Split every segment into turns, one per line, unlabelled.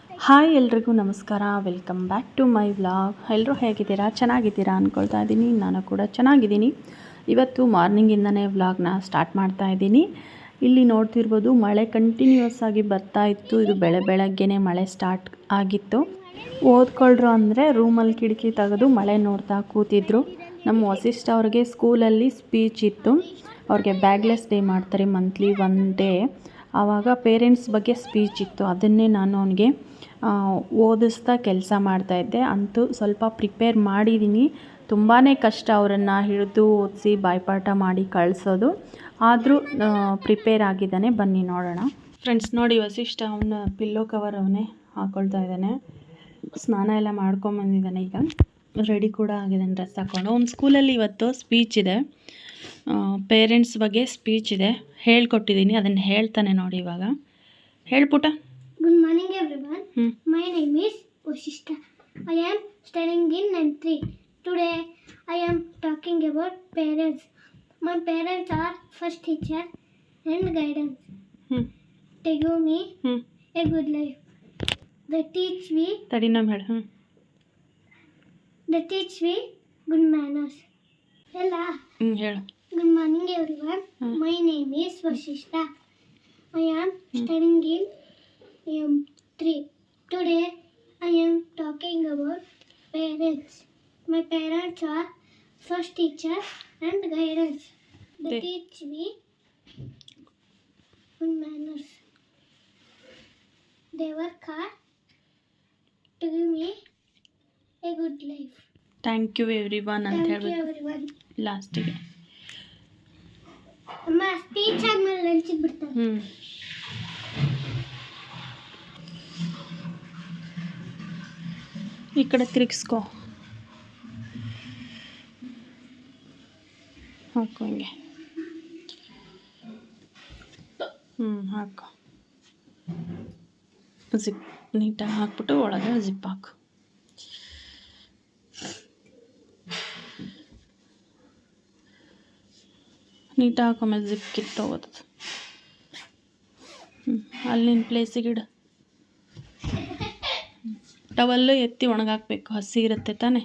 Hi ಎಲ್ರಿಗೂ ನಮಸ್ಕಾರ, welcome back to my vlog. ಎಲ್ಲರೂ ಹೇಗಿದ್ದೀರಾ? ಚೆನ್ನಾಗಿದ್ದೀರಾ ಅಂದ್ಕೊಳ್ತಾ ಇದ್ದೀನಿ. ನಾನು ಕೂಡ ಚೆನ್ನಾಗಿದ್ದೀನಿ. ಇವತ್ತು ಮಾರ್ನಿಂಗಿಂದನೇ ವ್ಲಾಗ್ನ ಸ್ಟಾರ್ಟ್ ಮಾಡ್ತಾ ಇದ್ದೀನಿ. ಇಲ್ಲಿ ನೋಡ್ತಿರ್ಬೋದು ಮಳೆ ಕಂಟಿನ್ಯೂಸ್ ಆಗಿ ಬರ್ತಾ ಇತ್ತು. ಇದು ಬೆಳಗ್ಗೆನೇ ಮಳೆ ಸ್ಟಾರ್ಟ್ ಆಗಿತ್ತು. ಓದ್ಕೊಳ್ರು ಅಂದರೆ ರೂಮಲ್ಲಿ ಕಿಟಕಿ ತೆಗೆದು ಮಳೆ ನೋಡ್ತಾ ಕೂತಿದ್ರು. ನಮ್ಮ ವಸಿಷ್ಠ ಅವ್ರಿಗೆ ಸ್ಕೂಲಲ್ಲಿ ಸ್ಪೀಚ್ ಇತ್ತು. ಅವ್ರಿಗೆ ಬ್ಯಾಗ್ಲೆಸ್ ಡೇ ಮಾಡ್ತಾರೆ ಮಂತ್ಲಿ 1 ಡೇ. ಆವಾಗ ಪೇರೆಂಟ್ಸ್ ಬಗ್ಗೆ ಸ್ಪೀಚ್ ಇತ್ತು. ಅದನ್ನೇ ನಾನು ಅವನಿಗೆ ಓದಿಸ್ತಾ ಕೆಲಸ ಮಾಡ್ತಾಯಿದ್ದೆ. ಅಂತೂ ಸ್ವಲ್ಪ ಪ್ರಿಪೇರ್ ಮಾಡಿದ್ದೀನಿ. ತುಂಬಾ ಕಷ್ಟ ಅವರನ್ನು ಹಿಡಿದು ಓದಿಸಿ ಬಾಯ್ಪಾಠ ಮಾಡಿ ಕಳಿಸೋದು. ಆದರೂ ಪ್ರಿಪೇರ್ ಆಗಿದ್ದಾನೆ. ಬನ್ನಿ ನೋಡೋಣ. ಫ್ರೆಂಡ್ಸ್ ನೋಡಿ, ವಸಿಷ್ಠ ಅವನ ಪಿಲ್ಲೋ ಕವರ್ ಅವನೇ ಹಾಕ್ಕೊಳ್ತಾ ಇದ್ದಾನೆ. ಸ್ನಾನ ಎಲ್ಲ ಮಾಡ್ಕೊಂಬಂದಿದ್ದಾನೆ. ಈಗ ರೆಡಿ ಕೂಡ ಆಗಿದ್ದಾನೆ ಡ್ರೆಸ್ ಹಾಕ್ಕೊಂಡು. ಅವ್ನ ಸ್ಕೂಲಲ್ಲಿ ಇವತ್ತು ಸ್ಪೀಚ್ ಇದೆ, ಪೇರೆಂಟ್ಸ್ ಬಗ್ಗೆ ಸ್ಪೀಚ್ ಇದೆ. ಹೇಳ್ಕೊಟ್ಟಿದ್ದೀನಿ, ಅದನ್ನು ಹೇಳ್ತಾನೆ ನೋಡಿ. ಇವಾಗ ಹೇಳ್ಪುಟ.
Good morning everyone. My name is Vashishta. I am studying in 9th 3. Today I am talking about parents. My parents are first teacher and guidance. They give me a good life. They teach me They teach me good manners. Hello. Good morning everyone. My name is Vashishta. I am studying in 3. Today I am talking about parents. My parents are first teacher and guidance. They teach me good manners. They work hard to give me a good life.
Thank you everyone ಅಂತ ಹೇಳ್ಬೇಕು ಲಾಸ್ಟಿಗೆ.
ಅಮ್ಮ speech ಆದ್ಮೇಲೆ ಲಂಚಿಗೆ ಬಿಡ್ತಾರೆ.
ಈ ಕಡೆ ತಿರುಗಿಸ್ಕೊ, ಹಾಕು ಹಿಂಗೆ. ಹಾಕು. ಜಿಪ್ ನೀಟಾಗಿ ಹಾಕ್ಬಿಟ್ಟು ಒಳಗೆ ಜಿಪ್ ಹಾಕು. ನೀಟಾಗಿ ಹಾಕೊಂಡ್ಮೇಲೆ ಜಿಪ್ ಕಿತ್ತೋಗೋದು. ಅಲ್ಲಿನ ಪ್ಲೇಸಿಗೆ ಇಡು. ಟವಲ್ಲು ಎತ್ತಿ ಒಣಗಾಕಬೇಕು, ಹಸಿ ಇರುತ್ತೆ ತಾನೇ.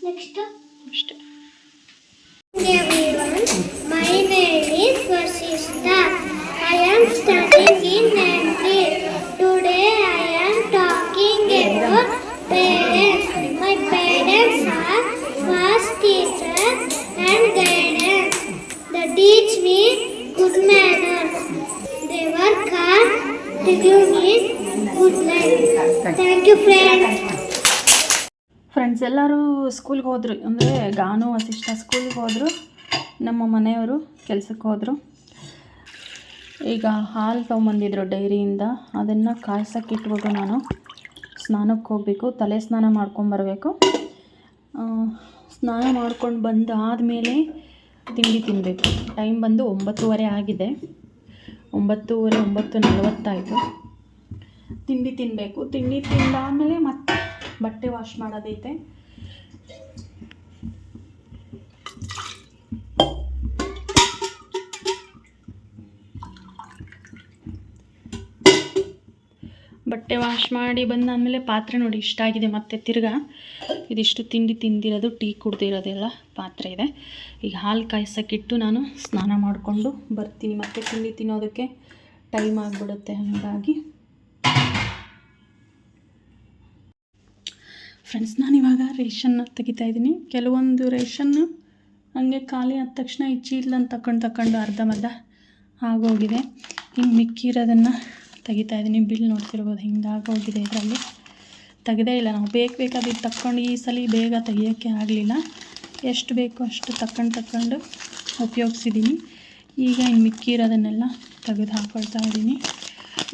ನೆಕ್ಸ್ಟ್
ಅಷ್ಟೇ.
Everyone, my name is Vashishta. I am studying in 9th. Today I am talking about parents. My parents are first teacher and guidance. They teach me good manners. They work hard to give me good life. Thank you friends.
Friends ಎಲ್ಲರೂ ಸ್ಕೂಲ್ಗೆ ಹೋದರು. ಅಂದರೆ ಗಾನು ವಸಿಷ್ಠ ಸ್ಕೂಲ್ಗೆ ಹೋದರು. ನಮ್ಮ ಮನೆಯವರು ಕೆಲಸಕ್ಕೆ ಹೋದರು. ಈಗ ಹಾಲು ತೊಗೊಂಬಂದಿದ್ರು ಡೈರಿಯಿಂದ. ಅದನ್ನು ಕಾಯ್ಸೋಕ್ಕೆ ಇಟ್ಬಿಟ್ಟು ನಾನು ಸ್ನಾನಕ್ಕೆ ಹೋಗಬೇಕು. ತಲೆ ಸ್ನಾನ ಮಾಡ್ಕೊಂಬರ್ಬೇಕು. ಸ್ನಾನ ಮಾಡ್ಕೊಂಡು ಬಂದಾದಮೇಲೆ ತಿಂಡಿ ತಿನ್ನಬೇಕು. ಟೈಮ್ ಬಂದು 9:30 ಆಗಿದೆ. 9:30 9:40 ಆಯಿತು. ತಿಂಡಿ ತಿನ್ನಬೇಕು. ತಿಂಡಿ ತಿಂದಾದಮೇಲೆ ಮತ್ತೆ ಬಟ್ಟೆ ವಾಶ್ ಮಾಡೋದೈತೆ. ಬಟ್ಟೆ ವಾಶ್ ಮಾಡಿ ಬಂದಾದಮೇಲೆ ಪಾತ್ರೆ ನೋಡಿ ಇಷ್ಟಾಗಿದೆ. ಮತ್ತೆ ತಿರ್ಗಾ ಇದಿಷ್ಟು ತಿಂಡಿ ತಿಂದಿರೋದು, ಟೀ ಕುಡ್ದಿರೋದೆಲ್ಲ ಪಾತ್ರೆ ಇದೆ. ಈಗ ಹಾಲು ಕಾಯ್ಸೋಕ್ಕಿಟ್ಟು ನಾನು ಸ್ನಾನ ಮಾಡಿಕೊಂಡು ಬರ್ತೀನಿ. ಮತ್ತೆ ತಿಂಡಿ ತಿನ್ನೋದಕ್ಕೆ ಟೈಮ್ ಆಗಿಬಿಡುತ್ತೆ. ಹಾಗಾಗಿ ಫ್ರೆಂಡ್ಸ್, ನಾನಿವಾಗ ರೇಷನ್ನ ತೆಗಿತಾಯಿದ್ದೀನಿ. ಕೆಲವೊಂದು ರೇಷನ್ನು ಹಾಗೆ ಖಾಲಿ ಆದ ತಕ್ಷಣ ಈ ಚೀಲನ್ನು ತಗೊಂಡು ಅರ್ಧಮರ್ಧ ಆಗೋಗಿದೆ. ಹಿಂಗೆ ಮಿಕ್ಕಿರೋದನ್ನು ತೆಗಿತಾಯಿದ್ದೀನಿ. ಬಿಲ್ ನೋಡ್ತಿರ್ಬೋದು, ಹಿಂಗೆ ಆಗೋಗಿದೆ. ಇದರಲ್ಲಿ ತೆಗೆದೇ ಇಲ್ಲ. ನಾವು ಬೇಕಾದಿದ್ದು ತಕ್ಕೊಂಡು ಈ ಸಲ ಬೇಗ ತೆಗಿಯೋಕ್ಕೆ ಆಗಲಿಲ್ಲ. ಎಷ್ಟು ಬೇಕೋ ಅಷ್ಟು ತಗೊಂಡು ಉಪಯೋಗಿಸಿದ್ದೀನಿ. ಈಗ ಇನ್ನು ಮಿಕ್ಕಿರೋದನ್ನೆಲ್ಲ ತೆಗೆದು ಹಾಕ್ಕೊಳ್ತಾ ಇದ್ದೀನಿ.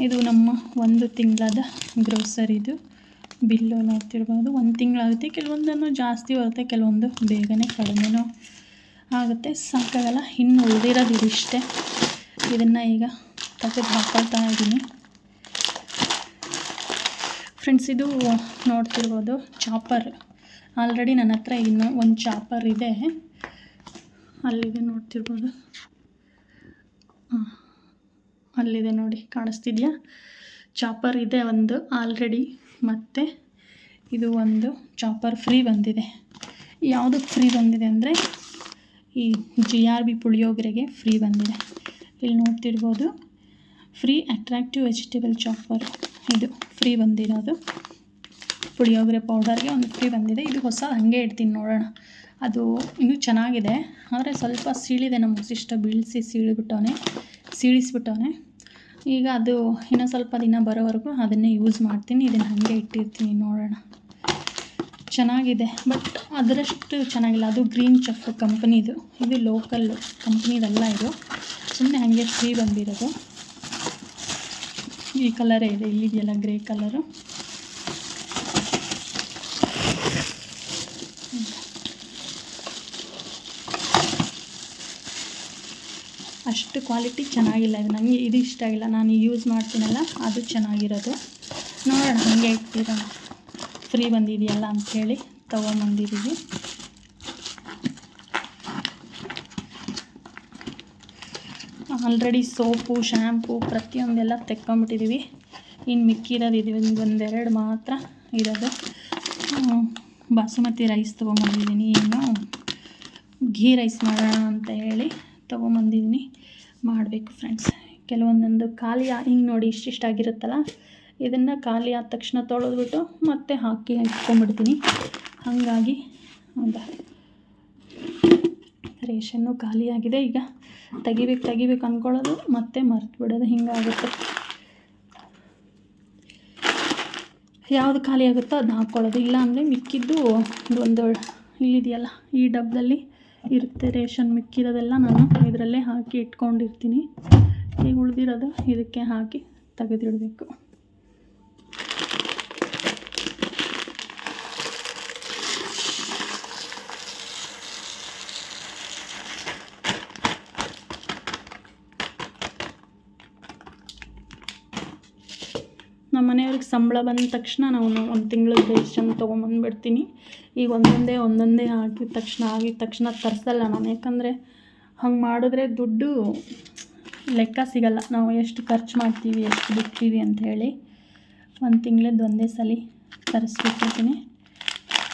ಇದು ನಮ್ಮ 1 ತಿಂಗಳದ ಗ್ರೋಸರಿದು ಬಿಲ್ಲು ನೋಡ್ತಿರ್ಬೋದು. 1 ತಿಂಗಳಾಗುತ್ತೆ. ಕೆಲವೊಂದನ್ನು ಜಾಸ್ತಿ ಬರುತ್ತೆ, ಕೆಲವೊಂದು ಬೇಗನೆ ಕಡಿಮೆನೂ ಆಗುತ್ತೆ. ಸಾಕಾಗಲ್ಲ. ಇನ್ನು ಉಳಿದಿರೋದು ಇದಿಷ್ಟೇ. ಇದನ್ನು ಈಗ ತೆಗೆದು ಹಾಕ್ಕೊಳ್ತಾ ಇದ್ದೀನಿ. ಫ್ರೆಂಡ್ಸ್, ಇದು ನೋಡ್ತಿರ್ಬೋದು ಚಾಪರ್. ಆಲ್ರೆಡಿ ನನ್ನ ಹತ್ರ ಇನ್ನೂ ಒಂದು ಚಾಪರ್ ಇದೆ, ಅಲ್ಲಿದೆ ನೋಡ್ತಿರ್ಬೋದು. ಅಲ್ಲಿದೆ ನೋಡಿ, ಕಾಣಿಸ್ತಿದೆಯಾ? ಚಾಪರ್ ಇದೆ ಒಂದು ಆಲ್ರೆಡಿ. ಮತ್ತು ಇದು ಒಂದು ಚಾಪರ್ ಫ್ರೀ ಬಂದಿದೆ. ಯಾವುದಕ್ಕೆ ಫ್ರೀ ಬಂದಿದೆ ಅಂದರೆ ಈ GRB ಪುಳಿಯೋಗರೆಗೆ ಫ್ರೀ ಬಂದಿದೆ. ಇಲ್ಲಿ ನೋಡ್ತಿರ್ಬೋದು, ಫ್ರೀ ಅಟ್ರಾಕ್ಟಿವ್ ವೆಜಿಟೇಬಲ್ ಚಾಪರ್, ಇದು ಫ್ರೀ ಬಂದಿರೋದು. ಪುಳಿಯೋಗರೆ ಪೌಡರ್ಗೆ ಒಂದು ಫ್ರೀ ಬಂದಿದೆ. ಇದು ಹೊಸ, ಹಾಗೆ ಇಡ್ತೀನಿ ನೋಡೋಣ. ಅದು ಇನ್ನೂ ಚೆನ್ನಾಗಿದೆ, ಆದರೆ ಸ್ವಲ್ಪ ಸೀಳಿದೆ. ನಮ್ಮ ವಸಿಷ್ಠ ಬೀಳಿಸಿ ಸೀಳಿಸ್ಬಿಟ್ಟವನೆ. ಈಗ ಅದು ಇನ್ನೂ ಸ್ವಲ್ಪ ದಿನ ಬರೋವರೆಗೂ ಅದನ್ನೇ ಯೂಸ್ ಮಾಡ್ತೀನಿ. ಇದನ್ನು ಹಾಗೆ ಇಟ್ಟಿರ್ತೀನಿ, ನೋಡೋಣ. ಚೆನ್ನಾಗಿದೆ, ಬಟ್ ಅದರಷ್ಟು ಚೆನ್ನಾಗಿಲ್ಲ. ಅದು ಗ್ರೀನ್ ಚೆಫ್ ಕಂಪ್ನಿದು, ಇದು ಲೋಕಲ್ ಕಂಪ್ನಿದಲ್ಲ. ಇದು ಸುಮ್ಮನೆ ಹಾಗೆ ಫ್ರೀ ಬಂದಿರೋದು. ಈ ಕಲರೇ ಇದೆ, ಇಲ್ಲಿದೆಯಲ್ಲ ಗ್ರೇ ಕಲರು. ಅಷ್ಟು ಕ್ವಾಲಿಟಿ ಚೆನ್ನಾಗಿಲ್ಲ ಇದು. ನನಗೆ ಇದು ಇಷ್ಟ ಆಗಿಲ್ಲ. ನಾನು ಯೂಸ್ ಮಾಡ್ತೀನಲ್ಲ, ಅದು ಚೆನ್ನಾಗಿರೋದು. ನೋಡೋಣ, ಹಾಗೆ ಇಟ್ಟಿರೋಣ. ಫ್ರೀ ಬಂದಿದೆಯಲ್ಲ ಅಂಥೇಳಿ ತೊಗೊಂಬಂದಿದ್ದೀವಿ. ಆಲ್ರೆಡಿ ಸೋಪು, ಶ್ಯಾಂಪು ಪ್ರತಿಯೊಂದೆಲ್ಲ ತೆಕ್ಕೊಂಬಿಟ್ಟಿದ್ದೀವಿ. ಇನ್ನು ಮಿಕ್ಕಿರೋದು ಇದು ಒಂದೆರಡು ಮಾತ್ರ ಇರೋದು. ಬಾಸುಮತಿ ರೈಸ್ ತೊಗೊಂಬಂದಿದ್ದೀನಿ. ಇನ್ನು ಘೀ ರೈಸ್ ಮಾಡೋಣ ಅಂತ ಹೇಳಿ ತೊಗೊಂಬಂದಿದ್ದೀನಿ. ಮಾಡಬೇಕು ಫ್ರೆಂಡ್ಸ್. ಕೆಲವೊಂದೊಂದು ಖಾಲಿ ಹಿಂಗೆ ನೋಡಿ, ಇಷ್ಟಿಷ್ಟಾಗಿರುತ್ತಲ್ಲ, ಇದನ್ನು ಖಾಲಿ ಆದ ತಕ್ಷಣ ತೊಳೆದ್ಬಿಟ್ಟು ಮತ್ತೆ ಹಾಕಿ ಇಟ್ಕೊಂಡ್ಬಿಡ್ತೀನಿ. ಹಾಗಾಗಿ ರೇಷನ್ನು ಖಾಲಿಯಾಗಿದೆ. ಈಗ ತೆಗಿಬೇಕು ಅಂದ್ಕೊಳ್ಳೋದು, ಮತ್ತೆ ಮರ್ತು ಬಿಡೋದು, ಹಿಂಗಾಗುತ್ತೆ. ಯಾವುದು ಖಾಲಿ ಆಗುತ್ತೋ ಅದನ್ನ ಹಾಕ್ಕೊಳ್ಳೋದು. ಇಲ್ಲಾಂದರೆ ಮಿಕ್ಕಿದ್ದು ಒಂದು ಇಲ್ಲಿದೆಯಲ್ಲ, ಈ ಡಬ್ಬದಲ್ಲಿ ಇರುತ್ತೆ ರೇಷನ್. ಮಿಕ್ಕಿರೋದೆಲ್ಲ ನಾನು ಇದರಲ್ಲೇ ಹಾಕಿ ಇಟ್ಕೊಂಡಿರ್ತೀನಿ. ಈಗ ಉಳಿದಿರೋದು ಇದಕ್ಕೆ ಹಾಕಿ ತೆಗೆದಿಡಬೇಕು. ನಮ್ಮ ಮನೆಯವ್ರಿಗೆ ಸಂಬಳ ಬಂದ ತಕ್ಷಣ ನಾವು ಒಂದು ತಿಂಗಳ ರೇಷನ್ ತೊಗೊಂಬಂದುಬಿಡ್ತೀನಿ. ಈಗ ಒಂದೊಂದೇ ಆಗಿದ ತಕ್ಷಣ ತರಿಸಲ್ಲ ನಾನು. ಯಾಕಂದರೆ ಹಂಗೆ ಮಾಡಿದ್ರೆ ದುಡ್ಡು ಲೆಕ್ಕ ಸಿಗಲ್ಲ. ನಾವು ಎಷ್ಟು ಖರ್ಚು ಮಾಡ್ತೀವಿ, ಎಷ್ಟು ಬಿಡ್ತೀವಿ ಅಂಥೇಳಿ ಒಂದು ತಿಂಗಳದ್ದು ಒಂದೇ ಸಲ ತರಿಸ್ಬಿಟ್ಟಿರ್ತೀನಿ.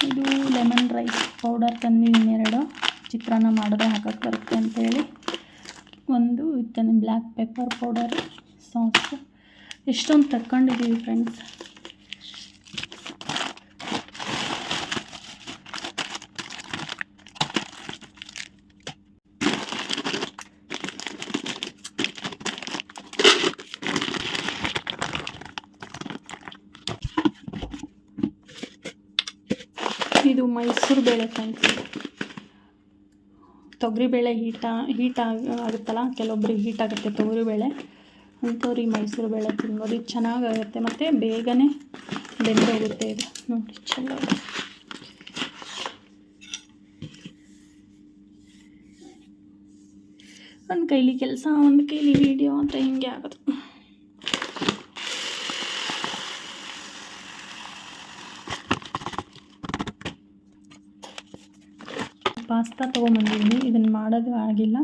ಇದು ಲೆಮನ್ ರೈಸ್ ಪೌಡರ್ ತಂದಿದ್ದೀನಿ 2. ಚಿತ್ರಾನ್ನ ಮಾಡಿದ್ರೆ ಹಾಕೋಕ್ಕೆ ಬರುತ್ತೆ ಅಂಥೇಳಿ. ಒಂದು ಇತ್ತೇನೆ ಬ್ಲ್ಯಾಕ್ ಪೆಪ್ಪರ್ ಪೌಡರ್, ಸಾಸ್. ಎಷ್ಟೊಂದು ತಗೊಂಡಿದ್ದೀವಿ ಫ್ರೆಂಡ್ಸ್. ಇದು ಮೈಸೂರು ಬೇಳೆ ಫ್ರೆಂಡ್ಸ್. ತೊಗರಿಬೇಳೆ ಹೀಟ್ ಆಗುತ್ತಲ್ಲ, ಕೆಲವೊಬ್ರಿಗೆ ಹೀಟ್ ಆಗುತ್ತೆ ತೊಗರಿಬೇಳೆ, ಅಂಥವ್ರಿಗೆ ಮೈಸೂರು ಬೇಳೆ ತಿನ್ಬೋದು. ಇದು ಚೆನ್ನಾಗಾಗುತ್ತೆ ಮತ್ತು ಬೇಗನೆ ಬೆಂದೋಗುತ್ತೆ. ಇದು ನೋಡಿ, ಚಲೋ. ಒಂದು ಕೈಲಿ ಕೆಲಸ, ಒಂದು ಕೈಲಿ ವೀಡಿಯೋ ಅಂತ ಹಿಂಗೆ ಆಗೋದು. ಪಾಸ್ತಾ ತೊಗೊಂಬಂದಿದ್ದೀನಿ. ಇದನ್ನು ಮಾಡೋದು ಆಗಿಲ್ಲ,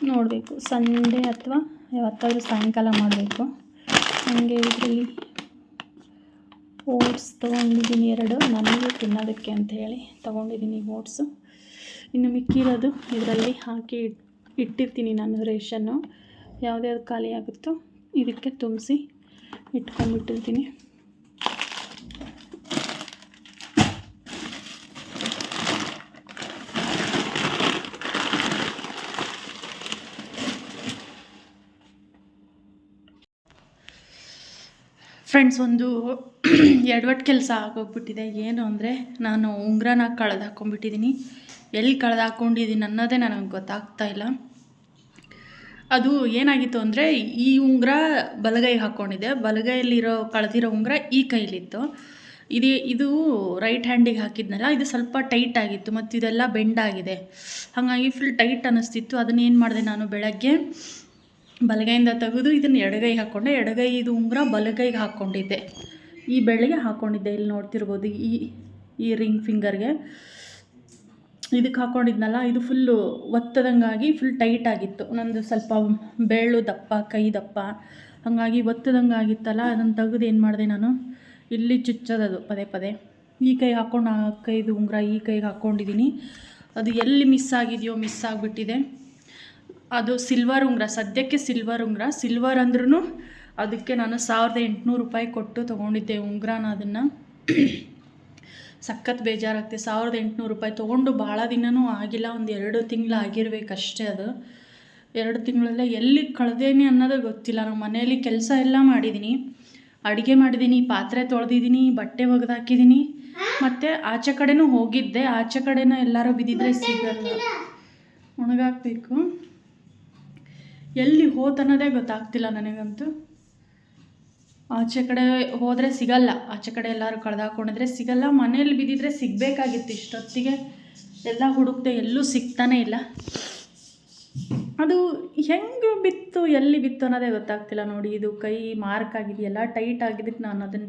ನೋಡಬೇಕು. ಸಂಡೇ ಅಥವಾ ಯಾವತ್ತಾದ್ರೂ ಸಾಯಂಕಾಲ ಮಾಡಬೇಕು. ನನಗೆ ಇದರಲ್ಲಿ ಓಟ್ಸ್ ತೊಗೊಂಡಿದ್ದೀನಿ 2, ನನಗೆ ತಿನ್ನೋದಕ್ಕೆ ಅಂಥೇಳಿ ತೊಗೊಂಡಿದ್ದೀನಿ ಓಟ್ಸು. ಇನ್ನು ಮಿಕ್ಕಿರೋದು ಇದರಲ್ಲಿ ಹಾಕಿ ಇಟ್ಟಿರ್ತೀನಿ ನಾನು ರೇಷನ್ನು. ಯಾವುದ್ಯಾವ್ದು ಖಾಲಿ ಆಗುತ್ತೋ ಇದಕ್ಕೆ ತುಂಬಿಸಿ ಇಟ್ಕೊಂಡ್ಬಿಟ್ಟಿರ್ತೀನಿ. ಫ್ರೆಂಡ್ಸ್, ಒಂದು ಎಡವಟ್ಟು ಕೆಲಸ ಆಗೋಗ್ಬಿಟ್ಟಿದೆ. ಏನು ಅಂದರೆ, ನಾನು ಉಂಗುರನ ಕಳೆದು ಹಾಕ್ಕೊಂಡ್ಬಿಟ್ಟಿದ್ದೀನಿ. ಎಲ್ಲಿ ಕಳೆದು ಹಾಕ್ಕೊಂಡಿದ್ದೀನಿ ಅನ್ನೋದೇ ನನಗೆ ಗೊತ್ತಾಗ್ತಾ ಇಲ್ಲ. ಅದು ಏನಾಗಿತ್ತು ಅಂದರೆ, ಈ ಉಂಗುರ ಬಲಗೈಗೆ ಹಾಕ್ಕೊಂಡಿದ್ದೆ, ಬಲಗೈಯಲ್ಲಿರೋ ಕಳೆದಿರೋ ಉಂಗುರ ಈ ಕೈಲಿತ್ತು. ಇದು ರೈಟ್ ಹ್ಯಾಂಡಿಗೆ ಹಾಕಿದ್ನಲ್ಲ, ಇದು ಸ್ವಲ್ಪ ಟೈಟ್ ಆಗಿತ್ತು ಮತ್ತು ಇದೆಲ್ಲ ಬೆಂಡಾಗಿದೆ. ಹಾಗಾಗಿ ಫುಲ್ ಟೈಟ್ ಅನ್ನಿಸ್ತಿತ್ತು. ಅದನ್ನೇನು ಮಾಡಿದೆ, ನಾನು ಬೆಳಗ್ಗೆ ಬಲಗೈಯಿಂದ ತೆಗೆದು ಇದನ್ನು ಎಡಗೈಗೆ ಹಾಕ್ಕೊಂಡೆ. ಎಡಗೈ ಇದು ಉಂಗುರ ಬಲಗೈಗೆ ಹಾಕ್ಕೊಂಡಿದ್ದೆ. ಈ ಬೆಳ್ಳಿಗೆ ಹಾಕ್ಕೊಂಡಿದ್ದೆ, ಇಲ್ಲಿ ನೋಡ್ತಿರ್ಬೋದು ಈ ರಿಂಗ್ ಫಿಂಗರ್ಗೆ ಇದಕ್ಕೆ ಹಾಕ್ಕೊಂಡಿದ್ನಲ್ಲ, ಇದು ಫುಲ್ಲು ಒತ್ತದಂಗಾಗಿ ಫುಲ್ ಟೈಟ್ ಆಗಿತ್ತು. ನಂದು ಸ್ವಲ್ಪ ಬೆಳ್ಳು ದಪ್ಪ, ಕೈ ದಪ್ಪ, ಹಾಗಾಗಿ ಒತ್ತದಂಗೆ ಆಗಿತ್ತಲ್ಲ, ಅದನ್ನು ತೆಗೆದು ಏನು ಮಾಡಿದೆ ನಾನು, ಇಲ್ಲಿ ಚುಚ್ಚೋದದು ಪದೇ ಪದೇ. ಈ ಕೈ ಹಾಕ್ಕೊಂಡು ಆ ಕೈದು ಉಂಗುರ ಈ ಕೈಗೆ ಹಾಕ್ಕೊಂಡಿದ್ದೀನಿ. ಅದು ಎಲ್ಲಿ ಮಿಸ್ ಆಗಿದೆಯೋ ಮಿಸ್ ಆಗಿಬಿಟ್ಟಿದೆ. ಅದು ಸಿಲ್ವರ್ ಉಂಗುರ, ಸದ್ಯಕ್ಕೆ ಸಿಲ್ವರ್ ಉಂಗುರ. ಸಿಲ್ವರ್ ಅಂದ್ರೂ ಅದಕ್ಕೆ ನಾನು 1800 ರೂಪಾಯಿ ಕೊಟ್ಟು ತೊಗೊಂಡಿದ್ದೆ ಉಂಗುರನ. ಅದನ್ನು ಸಖತ್ ಬೇಜಾರಾಗ್ತದೆ. 1800 ರೂಪಾಯಿ ತೊಗೊಂಡು ಭಾಳ ದಿನವೂ ಆಗಿಲ್ಲ, ಒಂದು 2 ತಿಂಗಳು ಆಗಿರ್ಬೇಕಷ್ಟೇ. ಅದು 2 ತಿಂಗಳಲ್ಲೇ ಎಲ್ಲಿ ಕಳೆದೇನಿ ಅನ್ನೋದೇ ಗೊತ್ತಿಲ್ಲ. ನಾವು ಮನೆಯಲ್ಲಿ ಕೆಲಸ ಎಲ್ಲ ಮಾಡಿದ್ದೀನಿ, ಅಡುಗೆ ಮಾಡಿದ್ದೀನಿ, ಪಾತ್ರೆ ತೊಳೆದಿದ್ದೀನಿ, ಬಟ್ಟೆ ಒಗೆದಾಕಿದ್ದೀನಿ, ಮತ್ತು ಆಚೆ ಕಡೆನೂ ಹೋಗಿದ್ದೆ. ಆಚೆ ಕಡೆನೂ ಎಲ್ಲರೂ ಬಿದ್ದಿದ್ರೆ ಸಿಗಲ್ಲ, ಒಣಗಾಕಬೇಕು. ಎಲ್ಲಿ ಹೋತನ್ನೋದೇ ಗೊತ್ತಾಗ್ತಿಲ್ಲ ನನಗಂತೂ. ಆಚೆ ಕಡೆ ಹೋದರೆ ಸಿಗಲ್ಲ, ಆಚೆ ಕಡೆ ಎಲ್ಲರೂ ಕಳೆದಾಕೊಂಡಿದ್ರೆ ಸಿಗಲ್ಲ, ಮನೇಲಿ ಬಿದ್ದಿದ್ರೆ ಸಿಗಬೇಕಾಗಿತ್ತು ಇಷ್ಟೊತ್ತಿಗೆ. ಎಲ್ಲ ಹುಡುಕ್ದೆ, ಎಲ್ಲೂ ಸಿಗ್ತಾನೇ ಇಲ್ಲ. ಅದು ಹೆಂಗೆ ಬಿತ್ತು, ಎಲ್ಲಿ ಬಿತ್ತು ಅನ್ನೋದೇ ಗೊತ್ತಾಗ್ತಿಲ್ಲ. ನೋಡಿ, ಇದು ಕೈ ಮಾರ್ಕ್ ಆಗಿದೆಯಲ್ಲ, ಟೈಟ್ ಆಗಿದ್ದಕ್ಕೆ ನಾನು ಅದನ್ನು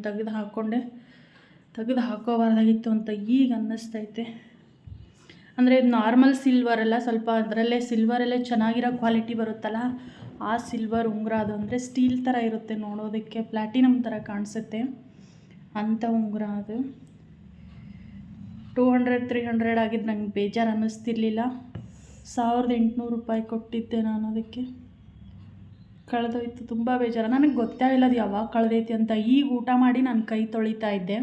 ತೆಗೆದು ಹಾಕೋಬಾರ್ದಾಗಿತ್ತು ಅಂತ ಈಗ ಅನ್ನಿಸ್ತೈತೆ. ಅಂದರೆ ಇದು ನಾರ್ಮಲ್ ಸಿಲ್ವರ್ ಅಲ್ಲ, ಸ್ವಲ್ಪ ಅದರಲ್ಲೇ ಸಿಲ್ವರಲ್ಲೇ ಚೆನ್ನಾಗಿರೋ ಕ್ವಾಲಿಟಿ ಬರುತ್ತಲ್ಲ, ಆ ಸಿಲ್ವರ್ ಉಂಗುರ. ಅದು ಅಂದರೆ ಸ್ಟೀಲ್ ಥರ ಇರುತ್ತೆ, ನೋಡೋದಕ್ಕೆ ಪ್ಲ್ಯಾಟಿನಮ್ ಥರ ಕಾಣಿಸುತ್ತೆ ಅಂಥ ಉಂಗುರ. ಅದು 200-300 ಆಗಿದ್ದು ನಂಗೆ ಬೇಜಾರು ಅನ್ನಿಸ್ತಿರ್ಲಿಲ್ಲ. 1800 ರೂಪಾಯಿ ಕೊಟ್ಟಿದ್ದೆ ನಾನು ಅದಕ್ಕೆ. ಕಳೆದೋಯ್ತು, ತುಂಬ ಬೇಜಾರು. ನನಗೆ ಗೊತ್ತೇ ಇಲ್ಲ ಅದು ಯಾವಾಗ ಕಳೆದೈತಿ ಅಂತ. ಈಗ ಊಟ ಮಾಡಿ ನಾನು ಕೈ ತೊಳಿತಾ ಇದ್ದೆ,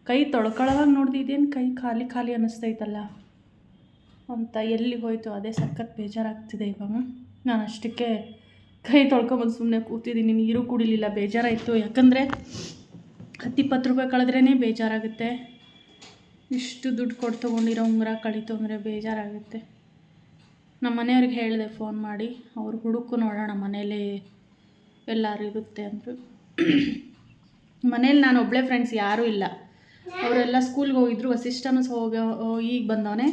ಕೈ ತೊಳ್ಕೊಳ್ಳೋವಾಗ ನೋಡ್ದಿದ್ದೇನು ಕೈ ಖಾಲಿ ಖಾಲಿ ಅನ್ನಿಸ್ತೈತಲ್ಲ ಅಂತ. ಎಲ್ಲಿ ಹೋಯಿತು ಅದೇ ಸಖತ್ ಬೇಜಾರಾಗ್ತಿದೆ ಇವಾಗ. ನಾನು ಅಷ್ಟಕ್ಕೆ ಕೈ ತೊಳ್ಕೊಂಬಂದು ಸುಮ್ಮನೆ ಕೂತಿದ್ದೀನಿ, ನೀರು ಕುಡಿಲಿಲ್ಲ, ಬೇಜಾರಾಯಿತು. ಯಾಕಂದರೆ 10-20 ರೂಪಾಯಿ ಕಳೆದ್ರೇ ಬೇಜಾರಾಗುತ್ತೆ. ಇಷ್ಟು ದುಡ್ಡು ಕೊಟ್ಟು ತೊಗೊಂಡಿರೋ ಉಂಗುರ ಕಳೀತು ಅಂದರೆ ಬೇಜಾರಾಗುತ್ತೆ. ನಮ್ಮ ಮನೆಯವ್ರಿಗೆ ಹೇಳಿದೆ ಫೋನ್ ಮಾಡಿ, ಅವ್ರು ಹುಡುಕು ನೋಡೋಣ ಮನೇಲಿ ಎಲ್ಲರೂ ಇರುತ್ತೆ ಅಂದರು. ಮನೇಲಿ ನಾನು ಒಬ್ಬಳೇ ಫ್ರೆಂಡ್ಸ್, ಯಾರೂ ಇಲ್ಲ. ಅವರೆಲ್ಲ ಸ್ಕೂಲ್ಗೆ ಹೋಗಿದ್ರು. ವಸಿಷ್ಠನೂ ಈಗ ಬಂದವನೇ.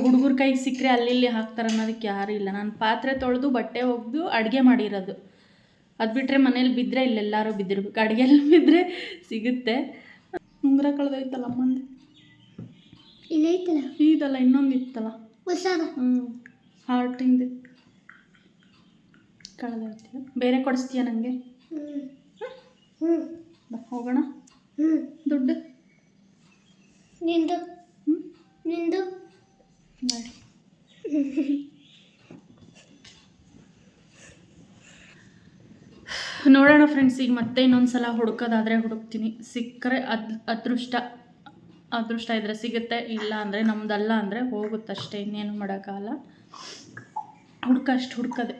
ಹುಡುಗರ ಕೈಗೆ ಸಿಕ್ಕರೆ ಅಲ್ಲಿ ಹಾಕ್ತಾರೆ ಅನ್ನೋದಕ್ಕೆ ಯಾರೂ ಇಲ್ಲ. ನಾನು ಪಾತ್ರೆ ತೊಳೆದು ಬಟ್ಟೆ ಒಗೆದು ಅಡುಗೆ ಮಾಡಿರೋದು. ಅದು ಬಿಟ್ಟರೆ ಮನೇಲಿ ಬಿದ್ದರೆ ಇಲ್ಲೆಲ್ಲರೂ ಬಿದ್ದಿರ್ಬೇಕು. ಅಡುಗೆಲ್ಲಿ ಬಿದ್ದರೆ ಸಿಗುತ್ತೆ. ಉಂಗುರ ಕಳೆದೋಯ್ತಲ್ಲ ಅಮ್ಮಂದು.
ಇಲ್ಲೈತಲ್ಲ,
ಇದಲ್ಲ ಇನ್ನೊಂದು ಇತ್ತಲ್ಲ
ಹೊಸದ,
ಹಾರ್ಟಿಂದು ಕಳೆದೋಯ್ತಿಲ್ಲ. ಬೇರೆ ಕೊಡಿಸ್ತೀಯ ನನಗೆ? ಹೋಗೋಣ. ದುಡ್ಡು
ನಿಂದು ನಿಂದು
ನೋಡಿ. ನೋಡೋಣ ಫ್ರೆಂಡ್ಸ್, ಈಗ ಮತ್ತೆ ಇನ್ನೊಂದು ಸಲ ಹುಡುಕೋದಾದರೆ ಹುಡುಕ್ತೀನಿ. ಸಿಕ್ಕರೆ ಅದೃಷ್ಟ ಇದ್ದರೆ ಸಿಗುತ್ತೆ, ಇಲ್ಲ ಅಂದರೆ ನಮ್ಮದಲ್ಲ ಅಂದರೆ ಹೋಗುತ್ತಷ್ಟೇ, ಇನ್ನೇನು ಮಾಡೋಕ್ಕಾಗಲ್ಲ. ಹುಡ್ಕದೆ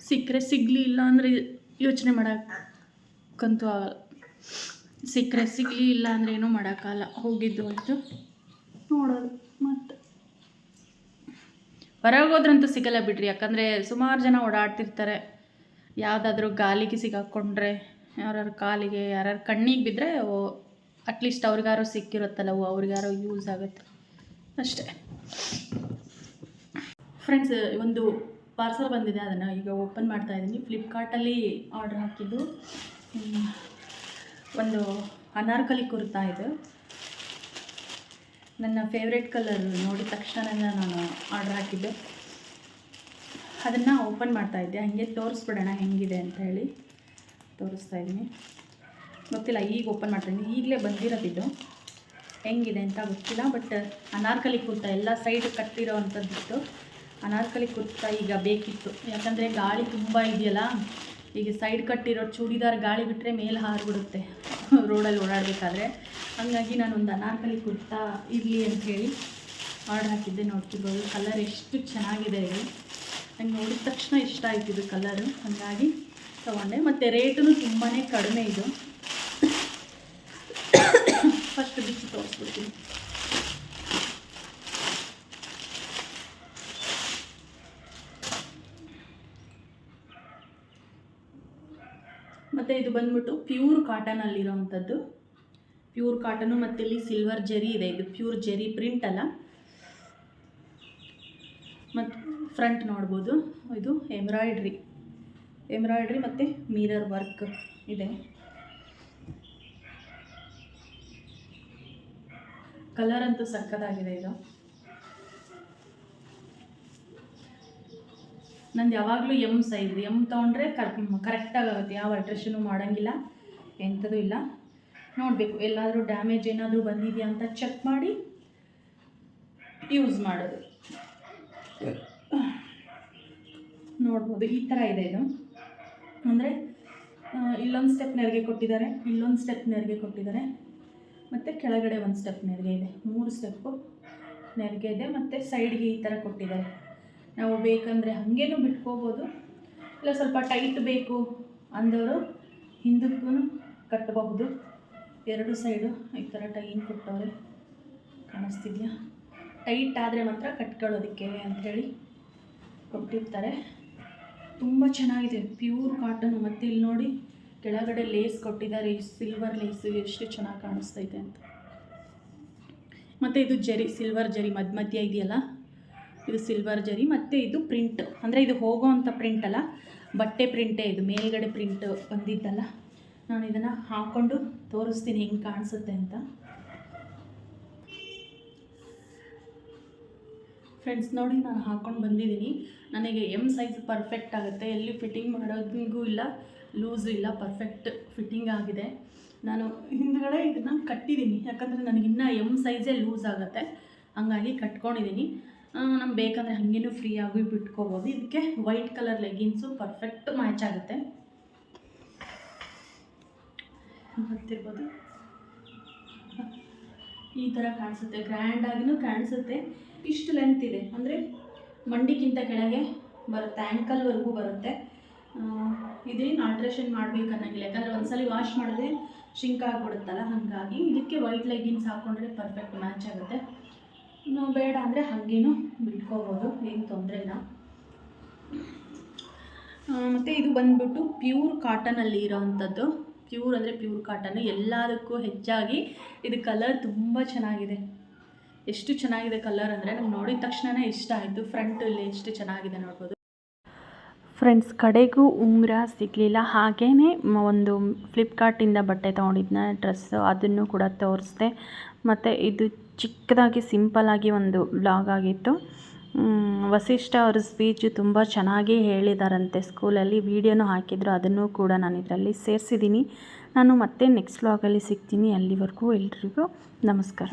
ಸಿಕ್ಕರೆ ಸಿಗಲಿ, ಇಲ್ಲ ಅಂದರೆ ಯೋಚನೆ ಮಾಡೋಕ್ಕಂತೂ ಆಗಲ್ಲ. ಸಿಕ್ಕರೆ ಸಿಗಲಿ, ಇಲ್ಲ ಅಂದರೆ ಏನೂ ಮಾಡೋಕ್ಕಾಗಲ್ಲ. ಹೋಗಿದ್ದು ಹೋಯ್ತು, ನೋಡೋದು. ಮತ್ತು ಹೊರಗೆ ಹೋದ್ರಂತೂ ಸಿಗಲ್ಲ ಬಿಡ್ರಿ, ಯಾಕಂದರೆ ಸುಮಾರು ಜನ ಓಡಾಡ್ತಿರ್ತಾರೆ. ಯಾವುದಾದ್ರೂ ಗಾಲಿಗೆ ಸಿಗಾಕ್ಕೊಂಡ್ರೆ, ಯಾರ್ಯಾರ ಕಾಲಿಗೆ, ಯಾರ್ಯಾರ ಕಣ್ಣಿಗೆ ಬಿದ್ದರೆ ಅಟ್ಲೀಸ್ಟ್ ಅವ್ರಿಗಾರು ಸಿಕ್ಕಿರುತ್ತಲ್ಲ, ಅವ್ರಿಗಾರು ಯೂಸ್ ಆಗುತ್ತೆ ಅಷ್ಟೇ. ಫ್ರೆಂಡ್ಸ್, ಒಂದು ಪಾರ್ಸಲ್ ಬಂದಿದೆ, ಅದನ್ನು ಈಗ ಓಪನ್ ಮಾಡ್ತಾಯಿದ್ದೀನಿ. ಫ್ಲಿಪ್ಕಾರ್ಟಲ್ಲಿ ಆರ್ಡ್ರ್ ಹಾಕಿದ್ದು ಒಂದು ಅನಾರ್ಕಲಿ ಕುರ್ತಾ. ಇದು ನನ್ನ ಫೇವ್ರೆಟ್ ಕಲರ್, ನೋಡಿದ ತಕ್ಷಣ ನಾನು ಆರ್ಡ್ರ್ ಹಾಕಿದ್ದೆ. ಅದನ್ನು ಓಪನ್ ಮಾಡ್ತಾಯಿದ್ದೆ, ಹಾಗೆ ತೋರಿಸ್ಬಿಡೋಣ ಹೆಂಗಿದೆ ಅಂತ ಹೇಳಿ ತೋರಿಸ್ತಾ ಇದ್ದೀನಿ. ಗೊತ್ತಿಲ್ಲ, ಈಗ ಓಪನ್ ಮಾಡ್ತಾಯಿದ್ದೀನಿ, ಈಗಲೇ ಬಂದಿರೋದಿದ್ದು. ಹೆಂಗಿದೆ ಅಂತ ಗೊತ್ತಿಲ್ಲ, ಬಟ್ ಅನಾರ್ಕಲಿ ಕುರ್ತಾ ಎಲ್ಲ ಸೈಡ್ ಕಟ್ಟಿರೋ ಅಂಥದ್ದಿತ್ತು. ಅನಾರ್ಕಲಿ ಕುರ್ತಾ ಈಗ ಬೇಕಿತ್ತು, ಯಾಕಂದರೆ ಗಾಳಿ ತುಂಬ ಇದೆಯಲ್ಲ. ಈಗ ಸೈಡ್ ಕಟ್ಟಿರೋ ಚೂಡಿದಾರ್ ಗಾಳಿ ಬಿಟ್ಟರೆ ಮೇಲೆ ಹಾರಿಬಿಡುತ್ತೆ ರೋಡಲ್ಲಿ ಓಡಾಡಬೇಕಾದ್ರೆ. ಹಾಗಾಗಿ ನಾನೊಂದು ಅನಾರ್ಕಲಿ ಕುರ್ತಾ ಇರಲಿ ಅಂಥೇಳಿ ಆರ್ಡ್ರ್ ಹಾಕಿದ್ದೆ. ನೋಡ್ತಿರ್ಬೋದು ಕಲರ್ ಎಷ್ಟು ಚೆನ್ನಾಗಿದೆ ಇದು. ನಂಗೆ ನೋಡಿದ ತಕ್ಷಣ ಇಷ್ಟ ಆಯ್ತು ಇದು ಕಲರು, ಹಾಗಾಗಿ ತೊಗೊಂಡೆ. ಮತ್ತು ರೇಟೂ ತುಂಬಾ ಕಡಿಮೆ ಇದು. ಫಸ್ಟ್ ಬಿಚ್ಚಿ ತೋರಿಸ್ಬಿಡ್ತೀನಿ. ಮತ್ತು ಇದು ಬಂದ್ಬಿಟ್ಟು ಪ್ಯೂರ್ ಕಾಟನಲ್ಲಿರೋವಂಥದ್ದು. ಪ್ಯೂರ್ ಕಾಟನು, ಮತ್ತು ಇಲ್ಲಿ ಸಿಲ್ವರ್ ಜರಿ ಇದೆ. ಇದು ಪ್ಯೂರ್ ಜರಿ ಪ್ರಿಂಟ್ ಅಲ್ಲ. ಮತ್ತು ಫ್ರಂಟ್ ನೋಡ್ಬೋದು, ಇದು ಎಂಬ್ರಾಯ್ಡ್ರಿ ಮತ್ತು ಮಿರರ್ ವರ್ಕ್ ಇದೆ. ಕಲರ್ ಅಂತೂ ಸಕ್ಕತ್ತಾಗಿದೆ ಇದು. ನಂದು ಯಾವಾಗಲೂ ಎಮ್ ಸೈಜ್, ಎಮ್ ತೊಗೊಂಡ್ರೆ ಕರೆಕ್ಟಾಗಿ ಆಗುತ್ತೆ, ಯಾವ ಅಲ್ಟ್ರೇಷನು ಮಾಡೋಂಗಿಲ್ಲ, ಎಂಥದ್ದು ಇಲ್ಲ. ನೋಡಬೇಕು ಎಲ್ಲಾದರೂ ಡ್ಯಾಮೇಜ್ ಏನಾದರೂ ಬಂದಿದೆಯಾ ಅಂತ ಚೆಕ್ ಮಾಡಿ ಯೂಸ್ ಮಾಡೋದು. ನೋಡ್ಬೋದು ಈ ಥರ ಇದೆ ಇದು. ಅಂದರೆ ಇಲ್ಲೊಂದು ಸ್ಟೆಪ್ ನೆರಿಗೆ ಕೊಟ್ಟಿದ್ದಾರೆ, ಇಲ್ಲೊಂದು ಸ್ಟೆಪ್ ನೆರಿಗೆ ಕೊಟ್ಟಿದ್ದಾರೆ, ಮತ್ತು ಕೆಳಗಡೆ ಒಂದು ಸ್ಟೆಪ್ ನೆರಿಗೆ ಇದೆ. 3 ಸ್ಟೆಪ್ಪು ನೆರಿಗೆ ಇದೆ, ಮತ್ತು ಸೈಡ್ಗೆ ಈ ಥರ ಕೊಟ್ಟಿದ್ದಾರೆ. ನಾವು ಬೇಕಂದರೆ ಹಾಗೇನೂ ಬಿಟ್ಕೋಬೋದು, ಇಲ್ಲ ಸ್ವಲ್ಪ ಟೈಟ್ ಬೇಕು ಅಂದವರು ಹಿಂದಕ್ಕೂ ಕಟ್ಟಬಹುದು. 2 ಸೈಡು ಈ ಥರ ಟೈನ್ ಕೊಟ್ಟವ್ರೆ, ಕಾಣಿಸ್ತಿದೆಯಾ? ಟೈಟ್ ಆದರೆ ಮಾತ್ರ ಕಟ್ಕೊಳ್ಳೋದಕ್ಕೆ ಅಂಥೇಳಿ ಕೊಟ್ಟಿರ್ತಾರೆ. ತುಂಬ ಚೆನ್ನಾಗಿದೆ, ಪ್ಯೂರ್ ಕಾಟನು. ಮತ್ತು ಇಲ್ಲಿ ನೋಡಿ ಕೆಳಗಡೆ ಲೇಸ್ ಕೊಟ್ಟಿದ್ದಾರೆ, ಸಿಲ್ವರ್ ಲೇಸು ಎಷ್ಟು ಚೆನ್ನಾಗಿ ಕಾಣಿಸ್ತೈತೆ ಅಂತ. ಮತ್ತು ಇದು ಜರಿ, ಸಿಲ್ವರ್ ಜರಿ ಮಧ್ಯ ಇದೆಯಲ್ಲ, ಇದು ಸಿಲ್ವರ್ ಜರಿ. ಮತ್ತು ಇದು ಪ್ರಿಂಟ್, ಅಂದರೆ ಇದು ಹೋಗೋ ಅಂಥ ಪ್ರಿಂಟ್ ಅಲ್ಲ, ಬಟ್ಟೆ ಪ್ರಿಂಟೇ ಇದು, ಮೇಲ್ಗಡೆ ಪ್ರಿಂಟ್ ಬಂದಿದ್ದಲ್ಲ. ನಾನು ಇದನ್ನು ಹಾಕ್ಕೊಂಡು ತೋರಿಸ್ತೀನಿ ಹೆಂಗೆ ಕಾಣಿಸುತ್ತೆ ಅಂತ. ಫ್ರೆಂಡ್ಸ್ ನೋಡಿ, ನಾನು ಹಾಕ್ಕೊಂಡು ಬಂದಿದ್ದೀನಿ. ನನಗೆ ಎಮ್ ಸೈಜ್ ಪರ್ಫೆಕ್ಟ್ ಆಗುತ್ತೆ, ಎಲ್ಲಿ ಫಿಟ್ಟಿಂಗ್ ಮಾಡೋದಿಗೂ ಇಲ್ಲ, ಲೂಸು ಇಲ್ಲ, ಪರ್ಫೆಕ್ಟ್ ಫಿಟ್ಟಿಂಗ್ ಆಗಿದೆ. ನಾನು ಹಿಂದ್ಗಡೆ ಇದನ್ನು ಕಟ್ಟಿದ್ದೀನಿ, ಯಾಕಂದರೆ ನನಗಿನ್ನೂ ಎಮ್ ಸೈಜೇ ಲೂಸ್ ಆಗುತ್ತೆ, ಹಂಗಾಗಿ ಕಟ್ಕೊಂಡಿದ್ದೀನಿ. ನಮ್ಗೆ ಬೇಕಂದರೆ ಹಾಗೇನೂ ಫ್ರೀಯಾಗಿ ಬಿಟ್ಕೋಬೋದು. ಇದಕ್ಕೆ white colour leggings perfect match ಆಗುತ್ತೆ, ಗೊತ್ತಿರ್ಬೋದು. ಈ ಥರ ಕಾಣಿಸುತ್ತೆ, ಗ್ರ್ಯಾಂಡಾಗಿನೂ ಕಾಣಿಸುತ್ತೆ. ಇಷ್ಟು ಲೆಂತ್ ಇದೆ, ಅಂದರೆ ಮಂಡಿಗಿಂತ ಕೆಳಗೆ ಬರುತ್ತೆ, ಆ್ಯಂಕಲ್ವರೆಗೂ ಬರುತ್ತೆ. ಇದೇನು ಆಲ್ಟ್ರೇಷನ್ ಮಾಡಬೇಕು ಅನ್ನೋಂಗಿಲ್ಲ, ಯಾಕಂದರೆ ಒಂದ್ಸಲ ವಾಶ್ ಮಾಡಿದ್ರೆ ಶಿಂಕ್ ಆಗಿಬಿಡುತ್ತಲ್ಲ, ಹಾಗಾಗಿ ಇದಕ್ಕೆ ವೈಟ್ ಲೆಗಿನ್ಸ್ ಹಾಕ್ಕೊಂಡ್ರೆ ಪರ್ಫೆಕ್ಟ್ ಮ್ಯಾಚ್ ಆಗುತ್ತೆ. ನಾವು ಬೇಡ ಅಂದರೆ ಹಾಗೇನೂ ಬಿಟ್ಕೋಬೋದು, ಏನು ತೊಂದರೆ ಇಲ್ಲ. ಮತ್ತು ಇದು ಬಂದುಬಿಟ್ಟು ಪ್ಯೂರ್ ಕಾಟನಲ್ಲಿ ಇರೋವಂಥದ್ದು. ಪ್ಯೂರ್ ಅಂದರೆ ಪ್ಯೂರ್ ಕಾಟನ್ನು. ಎಲ್ಲದಕ್ಕೂ ಹೆಚ್ಚಾಗಿ ಇದು ಕಲರ್ ತುಂಬ ಚೆನ್ನಾಗಿದೆ. ಎಷ್ಟು ಚೆನ್ನಾಗಿದೆ ಕಲರ್ ಅಂದರೆ ನಂಗೆ ನೋಡಿದ ತಕ್ಷಣವೇ ಇಷ್ಟ ಆಯಿತು. ಫ್ರಂಟಲ್ಲಿ ಎಷ್ಟು ಚೆನ್ನಾಗಿದೆ ನೋಡ್ಬೋದು. ಫ್ರೆಂಡ್ಸ್, ಕಡೆಗೂ ಉಂಗುರ ಸಿಗಲಿಲ್ಲ. ಹಾಗೇ ಒಂದು ಫ್ಲಿಪ್ಕಾರ್ಟಿಂದ ಬಟ್ಟೆ ತೊಗೊಂಡಿದ್ನ ಡ್ರೆಸ್ಸು, ಅದನ್ನು ಕೂಡ ತೋರಿಸ್ದೆ. ಮತ್ತು ಇದು ಚಿಕ್ಕದಾಗಿ ಸಿಂಪಲ್ಲಾಗಿ ಒಂದು ವ್ಲಾಗ್ ಆಗಿತ್ತು. ವಸಿಷ್ಠ ಅವ್ರ ಸ್ಪೀಚು ತುಂಬ ಚೆನ್ನಾಗಿ ಹೇಳಿದಾರಂತೆ ಸ್ಕೂಲಲ್ಲಿ, ವಿಡಿಯೋನೂ ಹಾಕಿದ್ರು, ಅದನ್ನು ಕೂಡ ನಾನು ಇದರಲ್ಲಿ ಸೇರಿಸಿದ್ದೀನಿ. ನಾನು ಮತ್ತೆ ನೆಕ್ಸ್ಟ್ ವ್ಲಾಗಲ್ಲಿ ಸಿಗ್ತೀನಿ. ಅಲ್ಲಿವರೆಗೂ ಎಲ್ರಿಗೂ ನಮಸ್ಕಾರ.